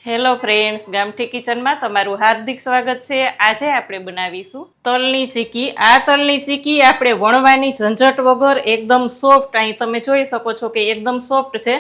Hello friends, ગામઠી કિચનમાં તમારું હાર્દિક સ્વાગત છે। આજે આપણે બનાવીશું તલની ચીકી। આ તલની ચીકી આપણે વણવાની ઝંઝટ વગર એકદમ સોફ્ટ, અહીં તમે જોઈ શકો છો કે એકદમ સોફ્ટ છે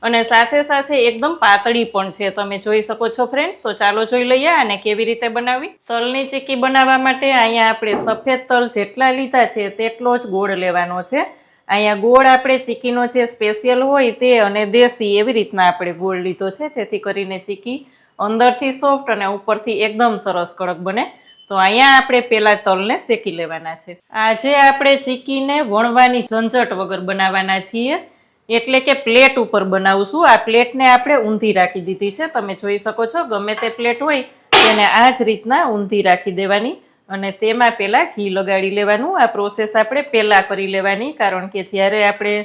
અને સાથે સાથે એકદમ પાતળી પણ છે, તમે જોઈ શકો છો ફ્રેન્ડ્સ। તો ચાલો જોઈ લઈએ આને કેવી રીતે બનાવવી। તલની ચીકી બનાવવા માટે અહીંયા આપણે સફેદ તલ જેટલા લીધા છે તેટલો જ ગોળ લેવાનો છે। અહીંયા ગોળ આપણે ચીકીનો જે સ્પેશિયલ હોય તે અને દેશી એવી રીતના આપણે ગોળ લીધો છે, જેથી કરીને ચીકી અંદરથી સોફ્ટ અને ઉપરથી એકદમ સરસ કડક બને। તો અહીંયા આપણે પહેલા તલને શેકી લેવાના છે। આજે આપણે ચીકીને વણવાની ઝંઝટ વગર બનાવવાના છીએ, એટલે કે પ્લેટ ઉપર બનાવશું। આ પ્લેટને આપણે ઊંધી રાખી દીધી છે, તમે જોઈ શકો છો। ગમે તે પ્લેટ હોય તેને આ જ રીતના ઊંધી રાખી દેવાની અને તેમાં પહેલાં ઘી લગાડી લેવાનું। આ પ્રોસેસ આપણે પહેલાં કરી લેવાની, કારણ કે જ્યારે આપણે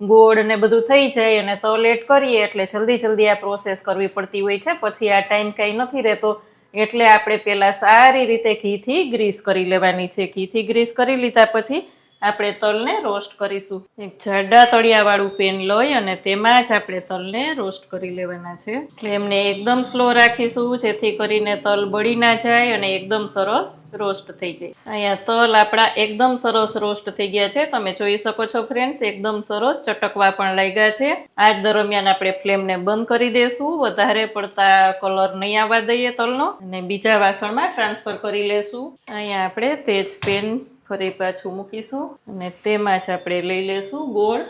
ગોળ ને બધું થઈ જાય અને તલ એડ કરીએ એટલે જલ્દી આ પ્રોસેસ કરવી પડતી હોય છે, પછી આ ટાઈમ કાંઈ નથી રહેતો, એટલે આપણે પહેલાં સારી રીતે ઘીથી ગ્રીસ કરી લેવાની છે। ઘીથી ગ્રીસ કરી લીધા પછી આપણે તલને રોસ્ટ કરીશું। એક જાડા તળિયાવાળું પેન લઈ અને તેમાં જ આપણે તલને રોસ્ટ કરી લેવાના છે। ફ્લેમને એકદમ સ્લો રાખીશું, જેથી કરીને તલ બળી ના જાય અને એકદમ સરસ રોસ્ટ થઈ જાય। અહીંયા તલ આપણા એકદમ સરસ રોસ્ટ થઈ ગયા છે, તમે જોઈ શકો છો ફ્રેન્ડ્સ, એકદમ સરસ ચટકવા પણ લાગ્યા છે। આ જ દરમિયાન આપણે ફ્લેમને બંધ કરી દેશું, વધારે પડતા કલર નહીં આવવા દઈએ તલનો, અને બીજા વાસણમાં ટ્રાન્સફર કરી લેશું। અહીંયા આપણે તેજ પેન ફરી પાછું મૂકીશું અને તેમાં જ આપણે લઈ લેશું ગોળ।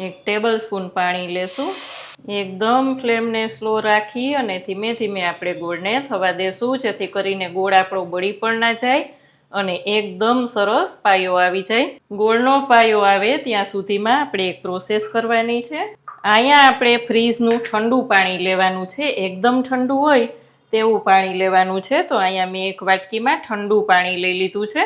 1 ટેબલ સ્પૂન પાણી લેશું। એકદમ ફ્લેમને સ્લો રાખી અને ધીમે ધીમે આપણે ગોળને થવા દેશું, જેથી કરીને ગોળ આપણો બળી પણ ના જાય અને એકદમ સરસ પાયો આવી જાય। ગોળનો પાયો આવે ત્યાં સુધીમાં આપણે એક પ્રોસેસ કરવાની છે। અહીંયા આપણે ફ્રીજનું ઠંડુ પાણી લેવાનું છે, એકદમ ઠંડુ હોય તેવું પાણી લેવાનું છે। તો અહીંયા મેં એક વાટકીમાં ઠંડુ પાણી લઈ લીધું છે।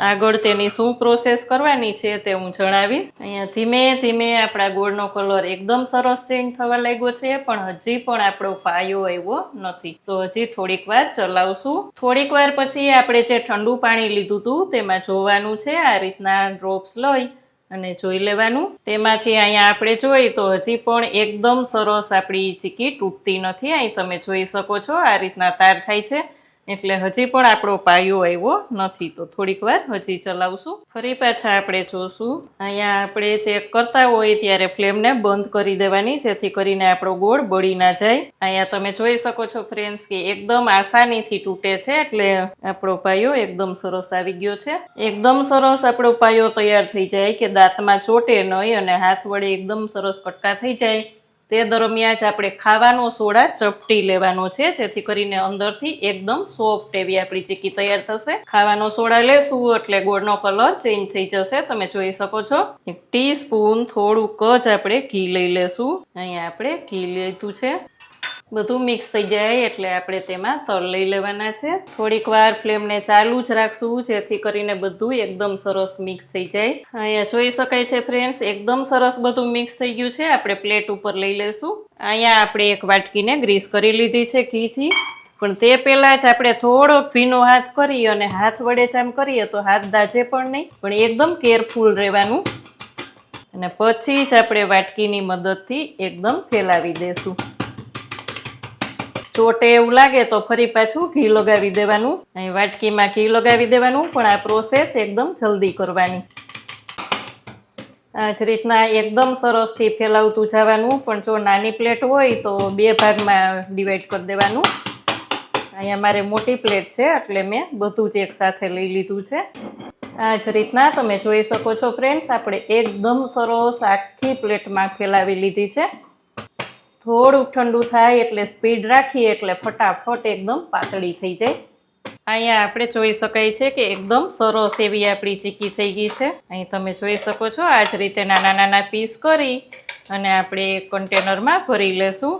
આગળ તેની શું પ્રોસેસ કરવાની છે તે હું જણાવીશ। અહીંયા ધીમે ધીમે આપણા ગોળનો કલર એકદમ સરસ ચેન્જ થવા લાગ્યો છે, પણ હજી પણ આપણો પાયો આવ્યો નથી, તો હજી થોડીક વાર ચલાવશું। થોડીક વાર પછી આપણે જે ઠંડુ પાણી લીધું હતું તેમાં જોવાનું છે, આ રીતના ડ્રોપ્સ લઈ અને જોઈ લેવાનું। તેમાંથી અહીંયા આપણે જોઈએ તો હજી પણ એકદમ સરસ આપણી ચીકી તૂટતી નથી, અહીં તમે જોઈ શકો છો આ રીતના તાર થાય છે, એટલે હજી પણ આપણો પાયો આવ્યો નથી, તો થોડીક વાર હજી ચલાવશું। ફરી પાછા આપણે જોશું। અહીંયા આપણે ચેક કરતા હોય ત્યારે ફ્લેમને બંધ કરી દેવાની, જેથી કરીને આપણો ગોળ બળી ના જાય। અહીંયા તમે જોઈ શકો છો ફ્રેન્ડ્સ કે એકદમ આસાનીથી તૂટે છે, એટલે આપણો પાયો એકદમ સરસ આવી ગયો છે। એકદમ સરસ આપણો પાયો તૈયાર થઈ જાય કે દાંતમાં ચોટે નહીં અને હાથ વડે એકદમ સરસ કટકા થઈ જાય, તે દરમિયાન જ આપણે ખાવાનો સોડા ચપટી લેવાનો છે, જેથી કરીને અંદરથી એકદમ સોફ્ટ એવી આપણી ચીકી તૈયાર થશે। ખાવાનો સોડા લેશું એટલે ગોળનો કલર ચેન્જ થઈ જશે, તમે જોઈ શકો છો। 1 ટીસ્પૂન થોડુંક જ આપણે ઘી લઈ લેશું। અહીંયા આપણે ઘી લીધું છે, બધું મિક્સ થઈ જાય એટલે આપણે તેમાં તલ લઈ લેવાના છે। થોડીક વાર ફ્લેમને ચાલુ જ રાખશું, જેથી કરીને બધું એકદમ સરસ મિક્સ થઈ જાય। અહીંયા જોઈ શકાય છે ફ્રેન્ડ્સ, એકદમ સરસ બધું મિક્સ થઈ ગયું છે। આપણે પ્લેટ ઉપર લઈ લેશું। અહીંયા આપણે એક વાટકીને ગ્રીસ કરી લીધી છે ઘીથી, પણ તે પહેલાં જ આપણે થોડોક ભીનો હાથ કરી અને હાથ વડે જ આમ કરીએ તો હાથ દાજે પણ નહીં, પણ એકદમ કેરફુલ રહેવાનું, અને પછી જ આપણે વાટકીની મદદથી એકદમ ફેલાવી દેશું। ચોટે એવું લાગે તો ફરી પાછું ઘી લગાવી દેવાનું। અહીં વાટકીમાં ઘી લગાવી દેવાનું, પણ આ પ્રોસેસ એકદમ જલ્દી કરવાની। આ જ રીતના એકદમ સરસથી ફેલાવતું જવાનું, પણ જો નાની પ્લેટ હોય તો 2 ભાગમાં ડિવાઈડ કરી દેવાનું। અહીંયા મારે મોટી પ્લેટ છે એટલે મેં બધું જ એક સાથે લઈ લીધું છે। આ જ રીતના તમે જોઈ શકો છો ફ્રેન્ડ્સ, આપણે એકદમ સરસ આખી પ્લેટમાં ફેલાવી લીધી છે। થોડુંક ઠંડુ થાય એટલે સ્પીડ રાખીએ એટલે ફટાફટ એકદમ પાતળી થઈ જાય। અહીંયા આપણે જોઈ શકાય છે કે એકદમ સરસ એવી આપણી ચીકી થઈ ગઈ છે। અહીં તમે જોઈ શકો છો, આ જ રીતે નાના નાના પીસ કરી અને આપણે કન્ટેનરમાં ભરી લેશું।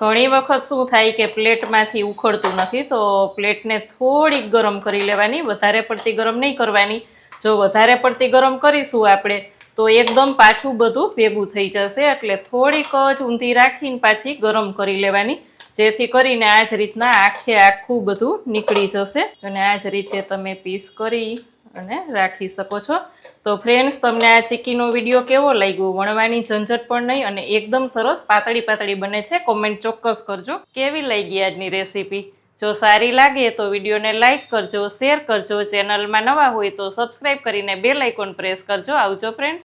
ઘણી વખત શું થાય કે પ્લેટમાંથી ઉખડતું નથી, તો પ્લેટને થોડીક ગરમ કરી લેવાની, વધારે પડતી ગરમ નહીં કરવાની। જો વધારે પડતી ગરમ કરીશું આપણે તો એકદમ પાછું બધું ભેગું થઈ જશે, એટલે થોડીક જ ઊંધી રાખીને પાછી ગરમ કરી લેવાની, જેથી કરીને આ જ રીતના આખે આખું બધું નીકળી જશે। અને આ જ રીતે તમે પીસ કરી અને રાખી શકો છો. તો ફ્રેન્ડ્સ, તમને આ ચીક્કીનો વિડીયો કેવો લાગ્યો? વણવાની ઝંઝટ પણ નહીં અને એકદમ સરસ પાતળી પાતળી બને છે. કોમેન્ટ ચોક્કસ કરજો કેવી લાગી આજની રેસીપી. જો સારી લાગે તો વિડીયોને લાઇક કરજો, શેર કરજો. ચેનલમાં નવા હોય તો સબસ્ક્રાઈબ કરીને બેલ આઇકોન પ્રેસ કરજો. આવજો ફ્રેન્ડ્સ.